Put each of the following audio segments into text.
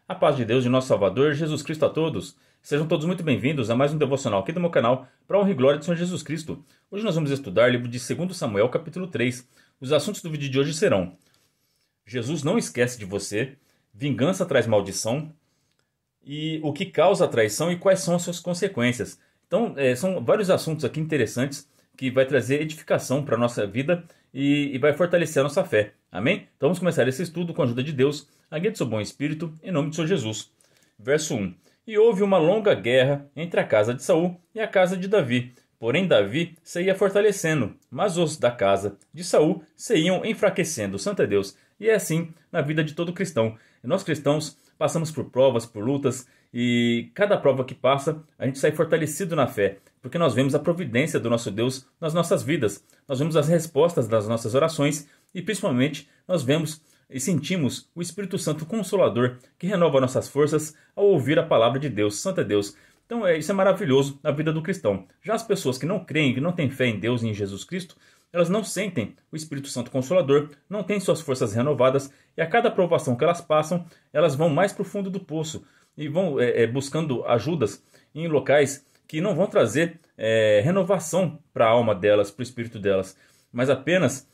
A paz de Deus de nosso Salvador, Jesus Cristo a todos. Sejam todos muito bem-vindos a mais um devocional aqui do meu canal, para a honra e glória do Senhor Jesus Cristo. Hoje nós vamos estudar o livro de 2 Samuel, capítulo 3. Os assuntos do vídeo de hoje serão: Jesus não esquece de você, vingança traz maldição, e o que causa a traição e quais são as suas consequências. Então, são vários assuntos aqui interessantes que vai trazer edificação para a nossa vida e vai fortalecer a nossa fé. Amém? Então vamos começar esse estudo com a ajuda de Deus, a guia do seu bom espírito, em nome do Senhor Jesus. Verso 1. E houve uma longa guerra entre a casa de Saul e a casa de Davi. Porém Davi se ia fortalecendo, mas os da casa de Saul se iam enfraquecendo. Santo é Deus. E é assim na vida de todo cristão. E nós cristãos passamos por provas, por lutas, e cada prova que passa, a gente sai fortalecido na fé, porque nós vemos a providência do nosso Deus nas nossas vidas. Nós vemos as respostas das nossas orações e principalmente nós vemos e sentimos o Espírito Santo Consolador que renova nossas forças ao ouvir a palavra de Deus. Santo é Deus. Então isso é maravilhoso na vida do cristão. Já as pessoas que não creem, que não têm fé em Deus e em Jesus Cristo, elas não sentem o Espírito Santo Consolador, não têm suas forças renovadas, e a cada provação que elas passam, elas vão mais para o fundo do poço e vão buscando ajudas em locais que não vão trazer renovação para a alma delas, para o espírito delas, mas apenas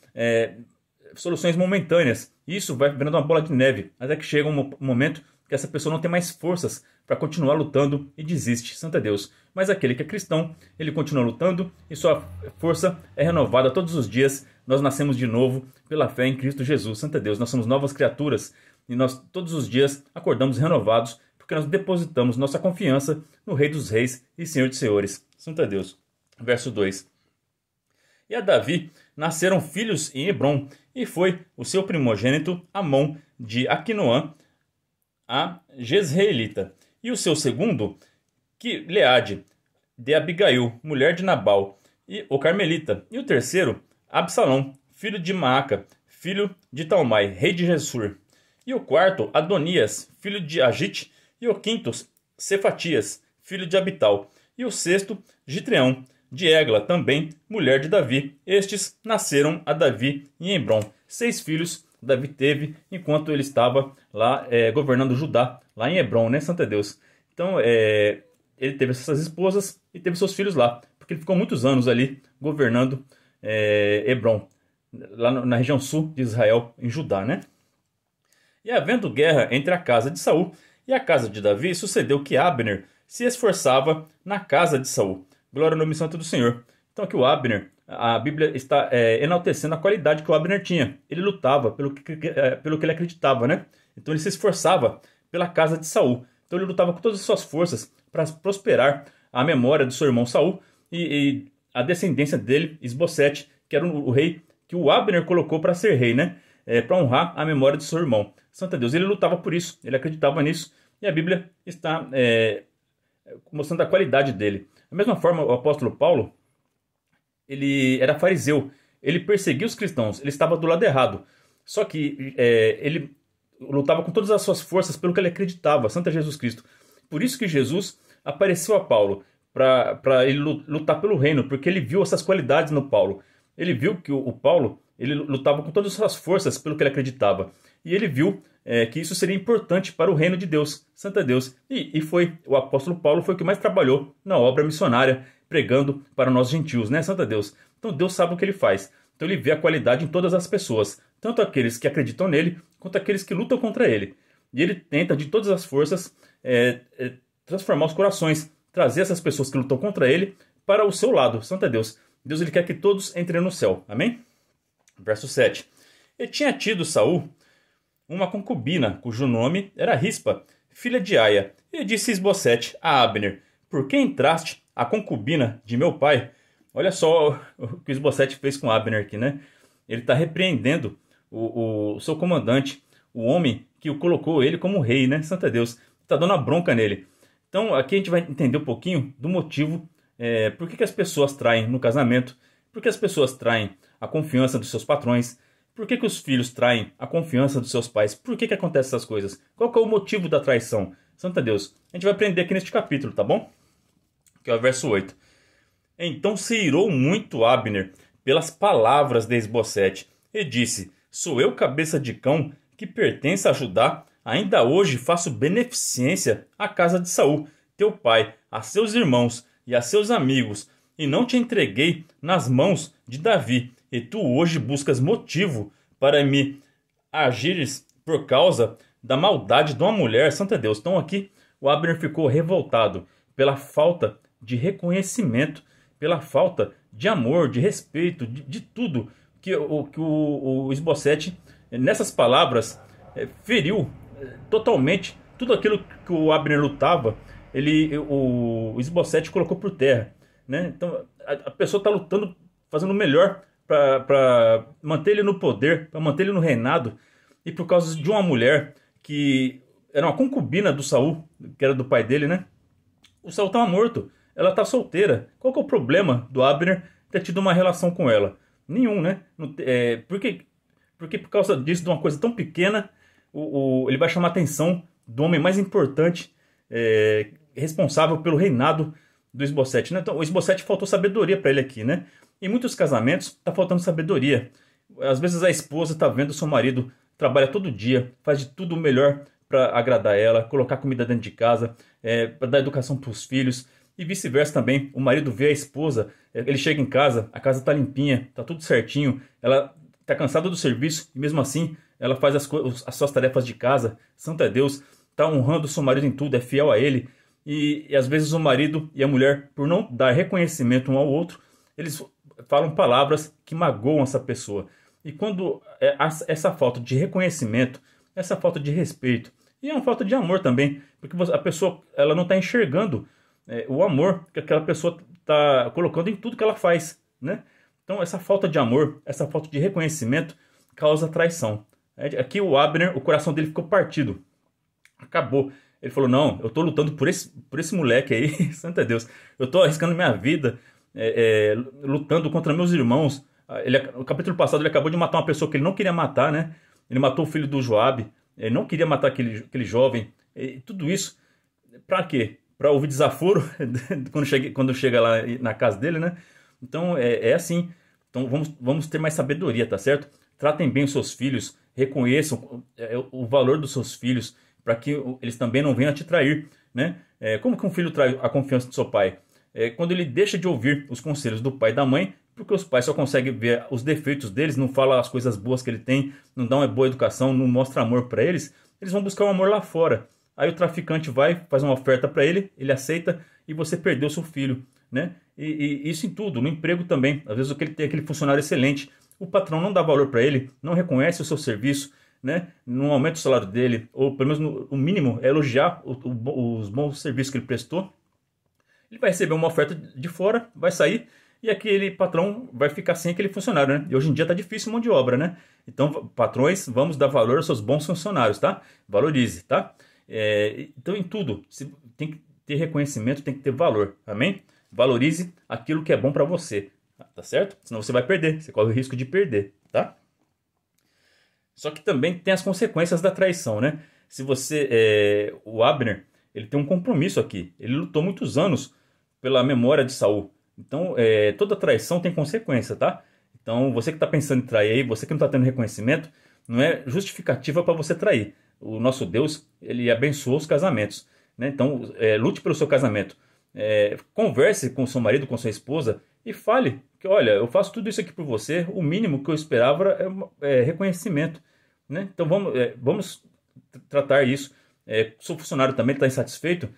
soluções momentâneas. Isso vai virando uma bola de neve, até que chega um momento que essa pessoa não tem mais forças para continuar lutando e desiste. Santo é Deus. Mas aquele que é cristão, ele continua lutando e sua força é renovada todos os dias. Nós nascemos de novo pela fé em Cristo Jesus. Santo é Deus. Nós somos novas criaturas e nós todos os dias acordamos renovados porque nós depositamos nossa confiança no Rei dos Reis e Senhor de Senhores. Santo é Deus. Verso 2. E a Davi nasceram filhos em Hebrom, e foi o seu primogênito Amon de Aquinoã, a Jezreelita, e o seu segundo, Gileade, de Abigail, mulher de Nabal, e o Carmelita, e o terceiro, Absalão, filho de Maaca, filho de Talmai, rei de Gessur, e o quarto, Adonias, filho de Agite, e o quinto, Cefatias, filho de Abital, e o sexto, Gitreão, de Egla, também mulher de Davi. Estes nasceram a Davi em Hebrom. 6 filhos Davi teve enquanto ele estava lá governando Judá, lá em Hebrom, né? Santo é Deus. Então, ele teve essas esposas e teve seus filhos lá, porque ele ficou muitos anos ali governando Hebrom, lá na região sul de Israel, em Judá, né? E havendo guerra entre a casa de Saul e a casa de Davi, sucedeu que Abner se esforçava na casa de Saul. Glória ao nome santo do Senhor. Então aqui o Abner, a Bíblia está enaltecendo a qualidade que o Abner tinha. Ele lutava pelo que ele acreditava, né? Então ele se esforçava pela casa de Saul. Então ele lutava com todas as suas forças para prosperar a memória do seu irmão Saul e a descendência dele, Isbosete, que era o rei que o Abner colocou para ser rei, né? Para honrar a memória do seu irmão. Santo Deus, ele lutava por isso, ele acreditava nisso. E a Bíblia está mostrando a qualidade dele. Da mesma forma, o apóstolo Paulo, ele era fariseu, ele perseguia os cristãos, ele estava do lado errado. Só que ele lutava com todas as suas forças pelo que ele acreditava, Santo Jesus Cristo. Por isso que Jesus apareceu a Paulo, para ele lutar pelo reino, porque ele viu essas qualidades no Paulo. Ele viu que o Paulo, ele lutava com todas as suas forças pelo que ele acreditava. E ele viu que isso seria importante para o reino de Deus, Santo Deus. E o apóstolo Paulo foi o que mais trabalhou na obra missionária, pregando para nós gentios, né, Santo Deus? Então Deus sabe o que ele faz. Então ele vê a qualidade em todas as pessoas, tanto aqueles que acreditam nele, quanto aqueles que lutam contra ele. E ele tenta de todas as forças transformar os corações, trazer essas pessoas que lutam contra ele para o seu lado, Santo Deus. Deus ele quer que todos entrem no céu, amém? Verso 7. E tinha tido Saul uma concubina, cujo nome era Rispa, filha de Aia, e disse Isbosete a Abner: por que entraste a concubina de meu pai? Olha só o que Isbosete fez com Abner aqui, né? Ele está repreendendo o seu comandante, o homem que o colocou ele como rei, né? Santo Deus, está dando a bronca nele. Então aqui a gente vai entender um pouquinho do motivo por que as pessoas traem no casamento, por que as pessoas traem a confiança dos seus patrões, por que os filhos traem a confiança dos seus pais? Por que acontecem essas coisas? Qual que é o motivo da traição? Santo Deus. A gente vai aprender aqui neste capítulo, tá bom? Que é o verso 8. Então se irou muito Abner pelas palavras de Isbosete e disse: sou eu cabeça de cão que pertence a Judá, ainda hoje faço beneficência à casa de Saul, teu pai, a seus irmãos e a seus amigos, e não te entreguei nas mãos de Davi, e tu hoje buscas motivo para me agires por causa da maldade de uma mulher, santo é Deus. Então aqui o Abner ficou revoltado pela falta de reconhecimento, pela falta de amor, de respeito, de tudo que o Isbosete, nessas palavras, feriu totalmente tudo aquilo que o Abner lutava. O Isbosete colocou por terra, né? Então a pessoa está lutando, fazendo o melhor para manter ele no poder, para manter ele no reinado, e por causa de uma mulher que era uma concubina do Saul, que era do pai dele, né? O Saul estava morto, ela está solteira. Qual que é o problema do Abner ter tido uma relação com ela? Nenhum, né? Porque por causa disso, de uma coisa tão pequena, ele vai chamar a atenção do homem mais importante, responsável pelo reinado do Isbosete, né? Então, o Isbosete faltou sabedoria para ele aqui, né? Em muitos casamentos está faltando sabedoria. Às vezes a esposa está vendo seu marido trabalha todo dia, faz de tudo o melhor para agradar ela, colocar comida dentro de casa, para dar educação para os filhos, e vice-versa também. O marido vê a esposa, ele chega em casa, a casa está limpinha, está tudo certinho, ela está cansada do serviço e mesmo assim ela faz as suas tarefas de casa, santo é Deus, está honrando o seu marido em tudo, é fiel a ele. E às vezes o marido e a mulher, por não dar reconhecimento um ao outro, eles falam palavras que magoam essa pessoa. E quando essa falta de reconhecimento, essa falta de respeito, e é uma falta de amor também, porque a pessoa ela não está enxergando o amor que aquela pessoa está colocando em tudo que ela faz, né? Então essa falta de amor, essa falta de reconhecimento causa traição. Aqui o Abner, o coração dele ficou partido. Acabou. Ele falou, não, eu estou lutando por esse moleque aí, santo é Deus. Eu estou arriscando minha vida, lutando contra meus irmãos. No capítulo passado ele acabou de matar uma pessoa que ele não queria matar, né? Ele matou o filho do Joabe. Ele não queria matar aquele jovem. E tudo isso, para quê? Para ouvir desaforo quando chega lá na casa dele, né? Então é assim. Então vamos ter mais sabedoria, tá certo? Tratem bem os seus filhos, reconheçam o valor dos seus filhos, para que eles também não venham a te trair, né? Como que um filho trai a confiança do seu pai? Quando ele deixa de ouvir os conselhos do pai e da mãe, porque os pais só conseguem ver os defeitos deles, não falam as coisas boas que ele tem, não dão uma boa educação, não mostra amor para eles, eles vão buscar o amor lá fora. Aí o traficante vai, faz uma oferta para ele, ele aceita e você perdeu seu filho, né? E isso em tudo, no emprego também. Às vezes ele tem aquele funcionário excelente, o patrão não dá valor para ele, não reconhece o seu serviço, né? Não aumenta o salário dele, ou pelo menos o mínimo é elogiar os bons serviços que ele prestou. Ele vai receber uma oferta de fora, vai sair, e aquele patrão vai ficar sem aquele funcionário, né? E hoje em dia tá difícil mão de obra, né? Então, patrões, vamos dar valor aos seus bons funcionários, tá? Valorize, tá? Então, em tudo, tem que ter reconhecimento, tem que ter valor, amém? Valorize aquilo que é bom para você, tá certo? Senão você vai perder, você corre o risco de perder, tá? Só que também tem as consequências da traição, né? Se você, o Abner, ele tem um compromisso aqui. Ele lutou muitos anos pela memória de Saul. Então, toda traição tem consequência, tá? Então, você que está pensando em trair aí, você que não está tendo reconhecimento, não é justificativa para você trair. O nosso Deus, ele abençoa os casamentos, né? Então, lute pelo seu casamento. Converse com seu marido, com sua esposa e fale que, olha, eu faço tudo isso aqui por você, o mínimo que eu esperava é reconhecimento, né? Então, vamos tratar isso. Se o funcionário também está insatisfeito,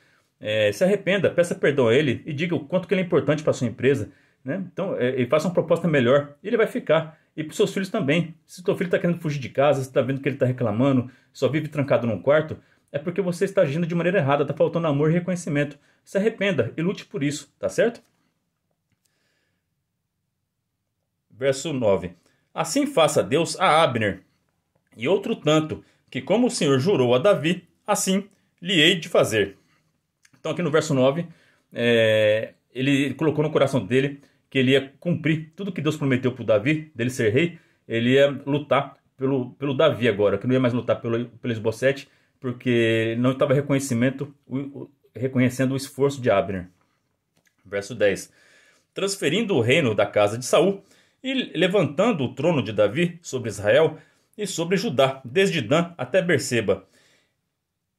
se arrependa, peça perdão a ele e diga o quanto que ele é importante para a sua empresa, né? Então, e faça uma proposta melhor, e ele vai ficar. E para os seus filhos também. Se o seu filho está querendo fugir de casa, você está vendo que ele está reclamando, só vive trancado num quarto, é porque você está agindo de maneira errada, está faltando amor e reconhecimento. Se arrependa e lute por isso, tá certo? Verso 9. Assim faça Deus a Abner, e outro tanto, que como o Senhor jurou a Davi, assim lhe hei de fazer. Então aqui no verso 9, ele colocou no coração dele que ele ia cumprir tudo que Deus prometeu para o Davi, dele ser rei. Ele ia lutar pelo Davi agora, que não ia mais lutar pelo Isbosete, porque não estava reconhecendo o esforço de Abner. Verso 10. Transferindo o reino da casa de Saul e levantando o trono de Davi sobre Israel e sobre Judá, desde Dan até Berseba.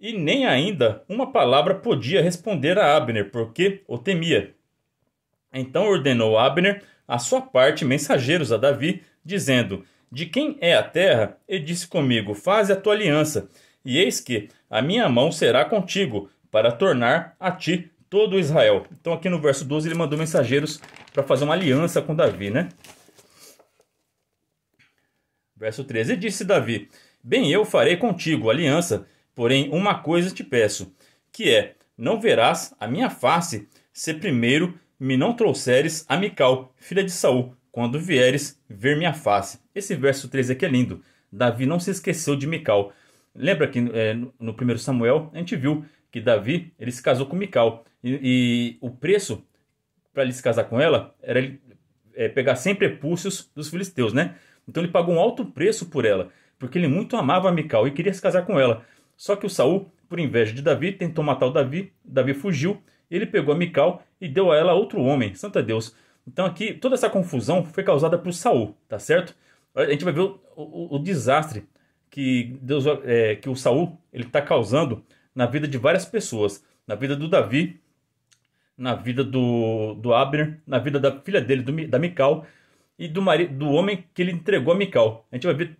e nem ainda uma palavra podia responder a Abner, porque o temia. Então ordenou Abner a sua parte mensageiros a Davi, dizendo: De quem é a terra? E disse comigo: Faze a tua aliança, e eis que a minha mão será contigo, para tornar a ti todo Israel. Então aqui no verso 12 ele mandou mensageiros para fazer uma aliança com Davi, né? Verso 13: E disse Davi: Bem, eu farei contigo aliança, porém uma coisa te peço, que é: não verás a minha face, se primeiro me não trouxeres a Mical, filha de Saul, quando vieres ver minha face. Esse verso 13 aqui é lindo. Davi não se esqueceu de Mical. Lembra que no 1 Samuel a gente viu que Davi ele se casou com Mical. E o preço para ele se casar com ela era ele pegar 100 prepúcios dos filisteus, né? Então ele pagou um alto preço por ela, porque ele muito amava a Mical e queria se casar com ela. Só que o Saul, por inveja de Davi, tentou matar o Davi. Davi fugiu, ele pegou a Mical e deu a ela outro homem, santo é Deus. Então aqui, toda essa confusão foi causada por Saul, tá certo? A gente vai ver o desastre que que o Saul está causando na vida de várias pessoas. Na vida do Davi, na vida do Abner, na vida da filha dele, da Mical, e do homem que ele entregou a Mical. A gente vai ver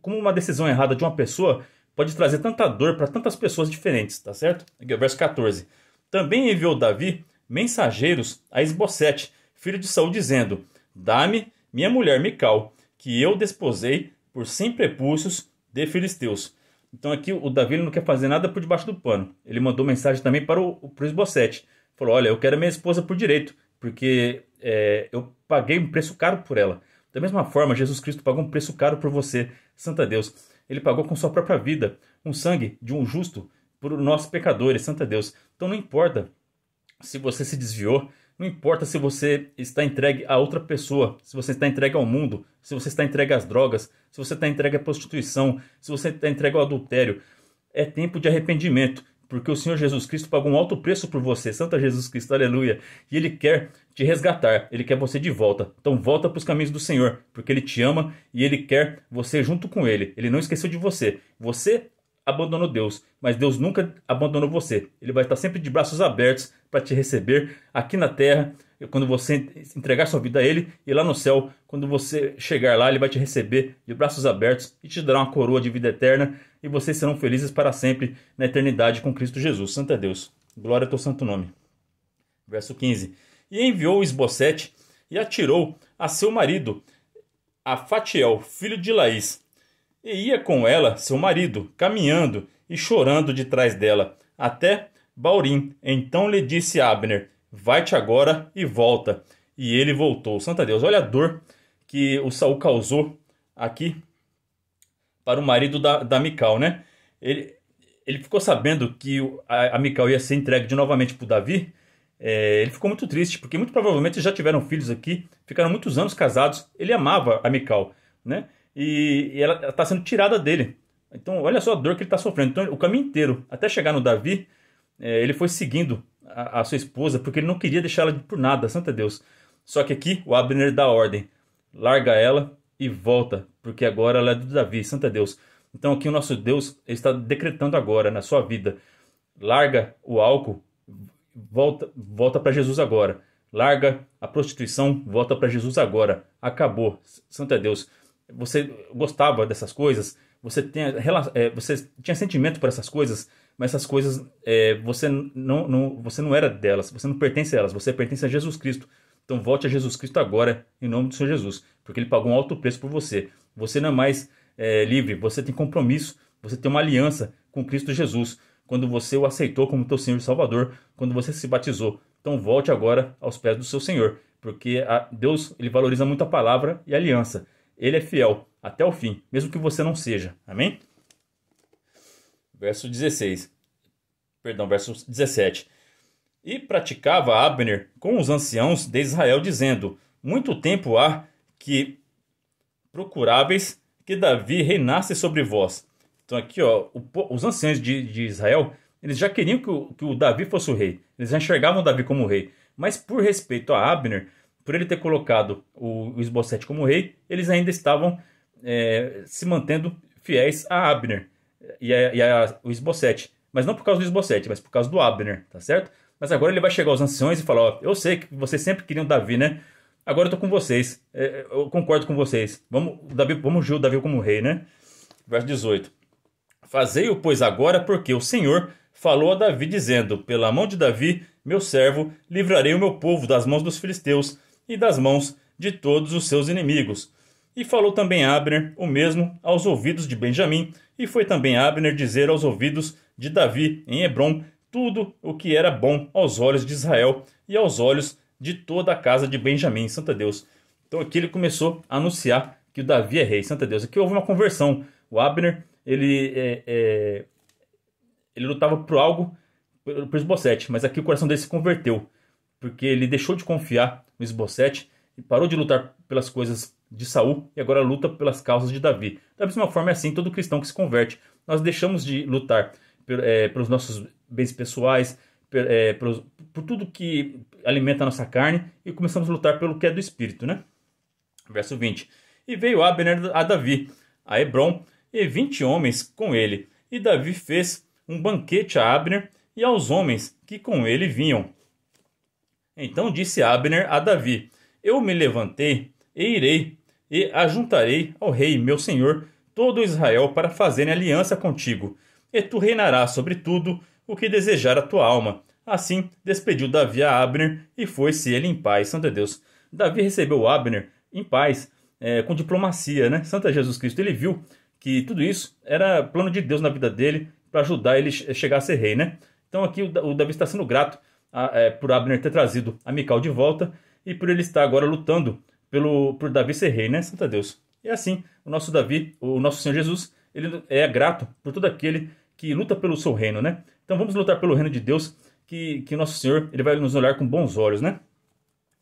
como uma decisão errada de uma pessoa pode trazer tanta dor para tantas pessoas diferentes, tá certo? Aqui, verso 14. Também enviou Davi mensageiros a Esbocete, filho de Saul, dizendo: Dá-me minha mulher Mical, que eu desposei por 100 prepúcios de filisteus. Então aqui o Davi não quer fazer nada por debaixo do pano. Ele mandou mensagem também para o Esbocete. Falou: olha, eu quero minha esposa por direito, porque eu paguei um preço caro por ela. Da mesma forma, Jesus Cristo pagou um preço caro por você, Santa Deus. Ele pagou com sua própria vida, um sangue de um justo por nós pecadores, Santa Deus. Então não importa se você se desviou, não importa se você está entregue a outra pessoa, se você está entregue ao mundo, se você está entregue às drogas, se você está entregue à prostituição, se você está entregue ao adultério. É tempo de arrependimento, porque o Senhor Jesus Cristo pagou um alto preço por você, Santa Jesus Cristo, aleluia. E Ele quer te resgatar, Ele quer você de volta. Então volta para os caminhos do Senhor, porque Ele te ama e Ele quer você junto com Ele. Ele não esqueceu de você. Você abandonou Deus, mas Deus nunca abandonou você. Ele vai estar sempre de braços abertos para te receber aqui na terra, quando você entregar sua vida a Ele, e lá no céu, quando você chegar lá, Ele vai te receber de braços abertos e te dará uma coroa de vida eterna, e vocês serão felizes para sempre na eternidade com Cristo Jesus. Santo é Deus. Glória ao teu santo nome. Verso 15. E enviou Esbocete e atirou a seu marido, a Fatiel, filho de Laís. E ia com ela seu marido, caminhando e chorando de trás dela, até Baurim. Então lhe disse Abner: vai-te agora e volta. E ele voltou. Santa Deus, olha a dor que o Saul causou aqui para o marido da Mical, né? Ele ficou sabendo que a Mical ia ser entregue novamente para o Davi. Ele ficou muito triste, porque muito provavelmente já tiveram filhos aqui, ficaram muitos anos casados. Ele amava a Mical, né? E ela está sendo tirada dele. Então, olha só a dor que ele está sofrendo. Então, o caminho inteiro, até chegar no Davi, ele foi seguindo a sua esposa, porque ele não queria deixar ela por nada, Santa Deus. Só que aqui, o Abner dá ordem: larga ela e volta, porque agora ela é do Davi, Santa Deus. Então, aqui o nosso Deus está decretando agora na sua vida: larga o álcool, volta para Jesus agora. Larga a prostituição, volta para Jesus agora. Acabou, Santa Deus. Você gostava dessas coisas, você tinha sentimento por essas coisas, mas essas coisas você não era delas, você não pertence a elas, você pertence a Jesus Cristo. Então volte a Jesus Cristo agora, em nome do Senhor Jesus, porque Ele pagou um alto preço por você. Você não é mais livre, você tem compromisso, você tem uma aliança com Cristo Jesus, quando você o aceitou como teu Senhor e Salvador, quando você se batizou. Então volte agora aos pés do seu Senhor, porque Deus ele valoriza muito a palavra e a aliança. Ele é fiel até o fim, mesmo que você não seja. Amém? Verso 17. E praticava Abner com os anciãos de Israel, dizendo: muito tempo há que procuráveis que Davi reinasse sobre vós. Então aqui, ó, os anciãos de Israel, eles já queriam que o Davi fosse o rei. Eles já enxergavam o Davi como rei. Mas por respeito a Abner, por ele ter colocado o Esbocete como rei, eles ainda estavam se mantendo fiéis a Abner e o Esbocete. Mas não por causa do Isbosete, mas por causa do Abner, tá certo? Mas agora ele vai chegar aos anciões e falar, ó, eu sei que vocês sempre queriam Davi, né? Agora eu tô com vocês, eu concordo com vocês. Vamos ungir o Davi como rei, né? Verso 18. Fazei-o, pois, agora, porque o Senhor falou a Davi, dizendo, pela mão de Davi, meu servo, livrarei o meu povo das mãos dos filisteus e das mãos de todos os seus inimigos. E falou também Abner o mesmo aos ouvidos de Benjamim, e foi também Abner dizer aos ouvidos de Davi em Hebrom tudo o que era bom aos olhos de Israel e aos olhos de toda a casa de Benjamim, Santa Deus. Então aqui ele começou a anunciar que o Davi é rei, Santa Deus. Aqui houve uma conversão. O Abner, ele lutava por algo, por Isbosete, mas aqui o coração dele se converteu, porque ele deixou de confiar no Isbosete e parou de lutar pelas coisas de Saul e agora luta pelas causas de Davi. Da mesma forma é assim todo cristão que se converte. Nós deixamos de lutar pelos nossos bens pessoais, por tudo que alimenta a nossa carne e começamos a lutar pelo que é do Espírito, né? Verso 20. E veio Abner a Davi, a Hebrom, e 20 homens com ele. E Davi fez um banquete a Abner e aos homens que com ele vinham. Então disse Abner a Davi, eu me levantei e irei e ajuntarei ao rei, meu senhor, todo Israel para fazerem aliança contigo. E tu reinarás sobre tudo o que desejar a tua alma. Assim despediu Davi a Abner e foi-se ele em paz. Santo Deus. Davi recebeu Abner em paz, com diplomacia, né? Santo Jesus Cristo. Ele viu que tudo isso era plano de Deus na vida dele para ajudar ele a chegar a ser rei, né? Então aqui o Davi está sendo grato por Abner ter trazido a Mical de volta e por ele estar agora lutando por Davi ser rei, né? Santo Deus. E assim, o nosso Davi, o nosso Senhor Jesus, ele é grato por todo aquele que luta pelo seu reino, né? Então vamos lutar pelo reino de Deus, que o nosso Senhor ele vai nos olhar com bons olhos, né?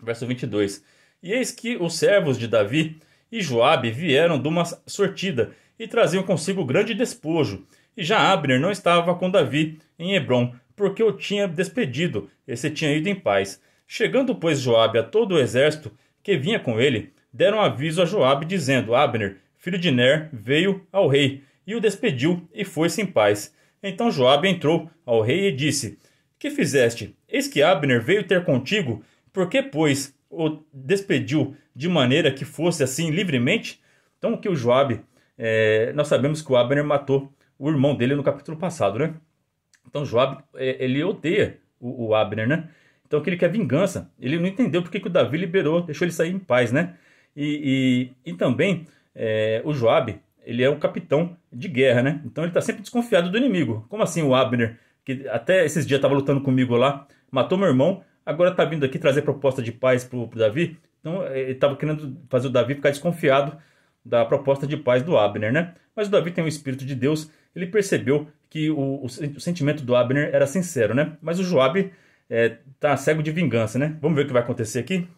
Verso 22. E eis que os servos de Davi e Joabe vieram de uma sortida e traziam consigo grande despojo. E já Abner não estava com Davi em Hebrom, porque o tinha despedido, e se tinha ido em paz. Chegando, pois, Joabe a todo o exército que vinha com ele, deram aviso a Joabe, dizendo, Abner, filho de Ner, veio ao rei, e o despediu, e foi-se em paz. Então Joabe entrou ao rei e disse, que fizeste? Eis que Abner veio ter contigo, por que, pois, o despediu de maneira que fosse assim livremente? Então aqui o Joabe, nós sabemos que o Abner matou o irmão dele no capítulo passado, né? Então Joabe, ele odeia o Abner, né? Então que ele quer vingança. Ele não entendeu porque que o Davi liberou, deixou ele sair em paz, né? E também o Joabe, ele é um capitão de guerra, né? Então ele está sempre desconfiado do inimigo. Como assim o Abner, que até esses dias estava lutando comigo lá, matou meu irmão, agora está vindo aqui trazer proposta de paz pro Davi? Então ele estava querendo fazer o Davi ficar desconfiado da proposta de paz do Abner, né? Mas o Davi tem o Espírito de Deus, ele percebeu que o sentimento do Abner era sincero, né? Mas o Joabe tá cego de vingança, né? Vamos ver o que vai acontecer aqui?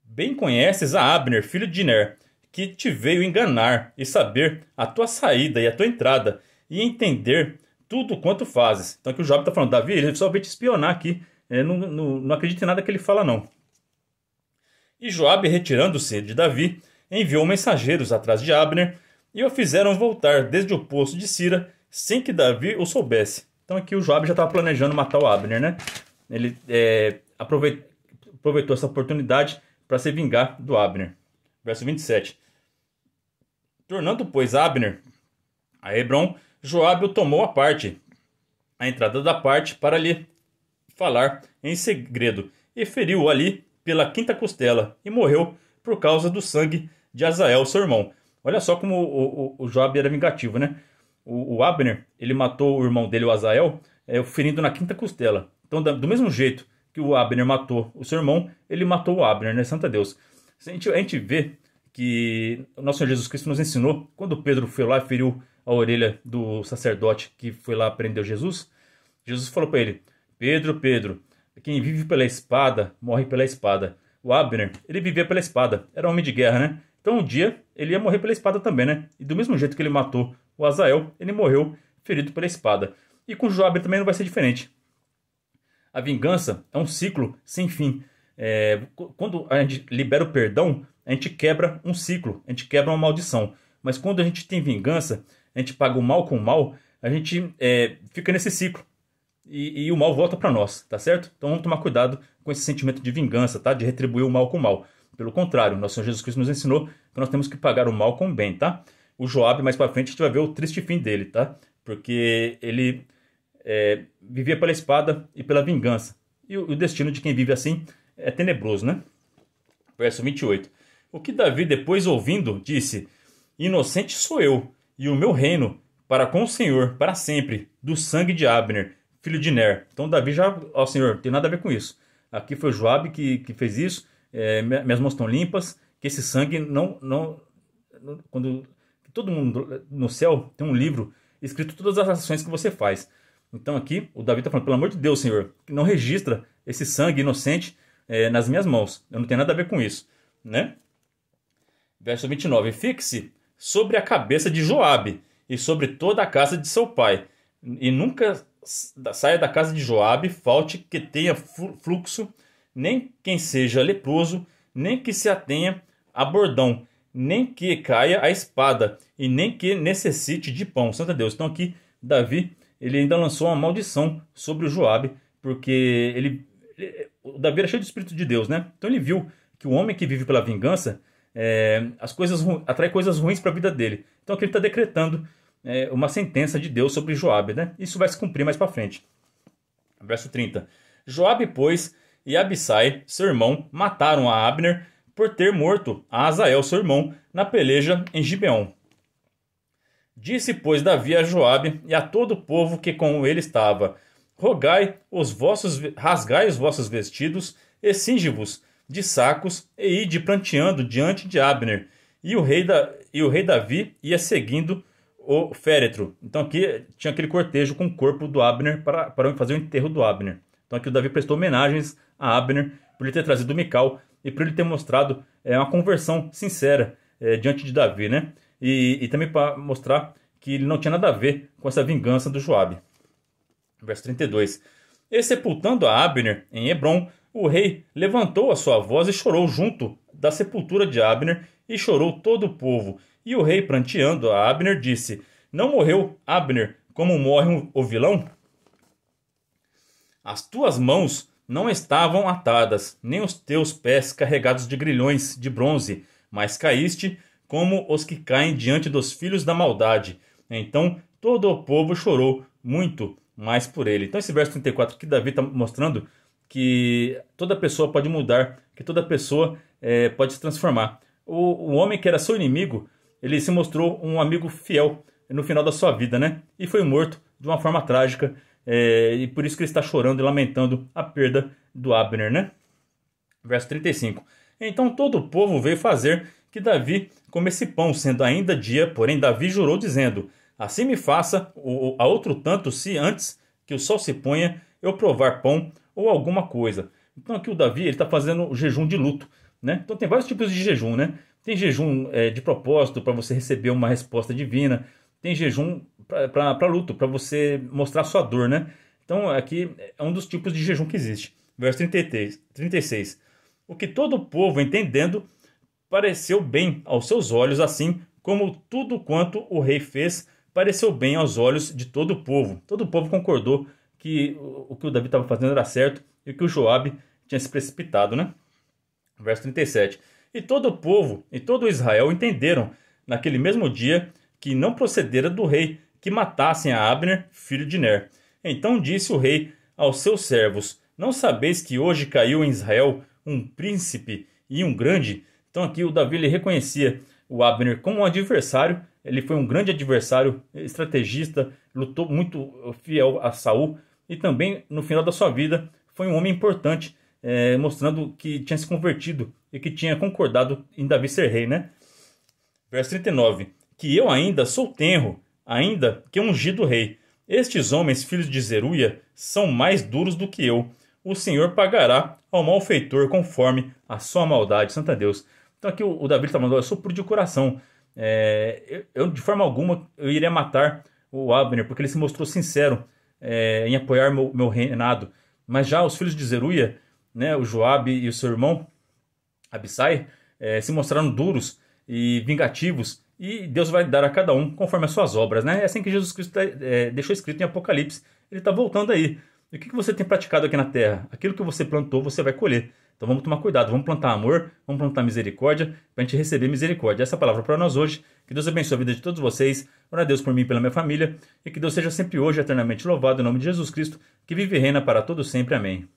Bem conheces a Abner, filho de Ner, que te veio enganar e saber a tua saída e a tua entrada e entender tudo quanto fazes. Então aqui o Joabe está falando, Davi, ele só veio te espionar aqui. Não acredita em nada que ele fala, não. E Joabe, retirando-se de Davi, enviou mensageiros atrás de Abner e o fizeram voltar desde o poço de Sira, sem que Davi o soubesse. Então aqui o Joabe já estava planejando matar o Abner, né? Ele aproveitou essa oportunidade para se vingar do Abner. Verso 27. Tornando, pois, Abner a Hebrom, Joabe o tomou à parte, à entrada da parte, para lhe falar em segredo, e feriu-o ali pela quinta costela, e morreu por causa do sangue de Azael, seu irmão. Olha só como o Joabe era vingativo, né? O Abner, ele matou o irmão dele, o Azael, ferindo na quinta costela. Então, do mesmo jeito que o Abner matou o seu irmão, ele matou o Abner, né? Santa Deus. A gente vê que o nosso Senhor Jesus Cristo nos ensinou, quando Pedro foi lá e feriu a orelha do sacerdote que foi lá prender Jesus, Jesus falou para ele, Pedro, Pedro, quem vive pela espada, morre pela espada. O Abner, ele vivia pela espada, era homem de guerra, né? Então um dia ele ia morrer pela espada também, né? E do mesmo jeito que ele matou o Azael, ele morreu ferido pela espada. E com Joabe também não vai ser diferente. A vingança é um ciclo sem fim. Quando a gente libera o perdão, a gente quebra um ciclo, a gente quebra uma maldição. Mas quando a gente tem vingança, a gente paga o mal com o mal, a gente fica nesse ciclo. E o mal volta para nós, tá certo? Então vamos tomar cuidado com esse sentimento de vingança, tá? De retribuir o mal com o mal. Pelo contrário, nosso Senhor Jesus Cristo nos ensinou que nós temos que pagar o mal com o bem, tá? O Joabe, mais para frente, a gente vai ver o triste fim dele, tá? Porque ele vivia pela espada e pela vingança. E o destino de quem vive assim é tenebroso, né? Verso 28. O que Davi, depois ouvindo, disse: Inocente sou eu, e o meu reino para com o Senhor, para sempre, do sangue de Abner, filho de Ner. Então Davi já, ó Senhor, não tem nada a ver com isso. Aqui foi Joabe que fez isso, minhas mãos estão limpas, que esse sangue quando todo mundo no céu tem um livro escrito todas as ações que você faz. Então aqui o Davi está falando, pelo amor de Deus, Senhor, que não registra esse sangue inocente nas minhas mãos. Eu não tenho nada a ver com isso, né? Verso 29. Fixe sobre a cabeça de Joabe e sobre toda a casa de seu pai, e nunca saia da casa de Joabe, falte que tenha fluxo, nem quem seja leproso, nem que se atenha a bordão, nem que caia a espada, e nem que necessite de pão. Santo Deus. Então aqui Davi, ele ainda lançou uma maldição sobre o Joabe, porque o Davi era cheio do Espírito de Deus, né? Então ele viu que o homem que vive pela vingança, atrai coisas ruins para a vida dele. Então aqui ele está decretando uma sentença de Deus sobre Joabe, né? Isso vai se cumprir mais para frente. Verso 30. Joabe, pois, e Abissai, seu irmão, mataram a Abner por ter morto a Azael, seu irmão, na peleja em Gibeon. Disse, pois, Davi a Joabe e a todo o povo que com ele estava: rasgai os vossos vestidos e cinge-vos de sacos e ide pranteando diante de Abner. E o rei Davi ia seguindo o féretro. Então aqui tinha aquele cortejo com o corpo do Abner para fazer o enterro do Abner. Então aqui o Davi prestou homenagens a Abner por ele ter trazido Mical e por ele ter mostrado uma conversão sincera diante de Davi, né? E também para mostrar que ele não tinha nada a ver com essa vingança do Joabe. Verso 32. E sepultando a Abner em Hebrom, o rei levantou a sua voz e chorou junto da sepultura de Abner, e chorou todo o povo. E o rei, pranteando a Abner, disse: Não morreu Abner como morre o vilão? As tuas mãos não estavam atadas, nem os teus pés carregados de grilhões de bronze, mas caíste como os que caem diante dos filhos da maldade. Então todo o povo chorou muito mais por ele. Então esse verso 34 que Davi está mostrando que toda pessoa pode mudar, que toda pessoa pode se transformar. O homem que era seu inimigo, ele se mostrou um amigo fiel no final da sua vida, né? E foi morto de uma forma trágica, e por isso que ele está chorando e lamentando a perda do Abner, né? Verso 35. Então todo o povo veio fazer que Davi comesse pão, sendo ainda dia, porém Davi jurou, dizendo: Assim me faça a outro tanto, se antes que o sol se ponha, eu provar pão ou alguma coisa. Então aqui o Davi está fazendo o jejum de luto, né? Então tem vários tipos de jejum, né? Tem jejum de propósito, para você receber uma resposta divina. Tem jejum para luto, para você mostrar sua dor, né? Então aqui é um dos tipos de jejum que existe. Verso 36. O que todo o povo, entendendo, pareceu bem aos seus olhos, assim como tudo quanto o rei fez pareceu bem aos olhos de todo o povo. Todo o povo concordou que o que o Davi estava fazendo era certo e que o Joabe tinha se precipitado, né? Verso 37. E todo o povo e todo Israel entenderam naquele mesmo dia que não procedera do rei que matassem a Abner, filho de Ner. Então disse o rei aos seus servos: Não sabeis que hoje caiu em Israel um príncipe e um grande? Então aqui o Davi ele reconhecia o Abner como um adversário. Ele foi um grande adversário, estrategista, lutou muito fiel a Saul, e também no final da sua vida foi um homem importante, mostrando que tinha se convertido e que tinha concordado em Davi ser rei, né? Verso 39. Que eu ainda sou tenro, ainda que ungido rei. Estes homens, filhos de Zeruia, são mais duros do que eu. O Senhor pagará ao malfeitor conforme a sua maldade. Santa Deus. Então aqui o Davi está falando: eu sou puro de coração. Eu de forma alguma eu iria matar o Abner, porque ele se mostrou sincero em apoiar meu reinado. Mas já os filhos de Zeruia, né, o Joabe e o seu irmão Abissai, se mostraram duros e vingativos e Deus vai dar a cada um conforme as suas obras, né? É assim que Jesus Cristo deixou escrito em Apocalipse. Ele está voltando aí. E o que você tem praticado aqui na terra? Aquilo que você plantou, você vai colher. Então vamos tomar cuidado, vamos plantar amor, vamos plantar misericórdia, para a gente receber misericórdia. Essa é a palavra para nós hoje. Que Deus abençoe a vida de todos vocês. Ora a Deus por mim e pela minha família. E que Deus seja sempre hoje eternamente louvado em nome de Jesus Cristo, que vive e reina para todo sempre. Amém.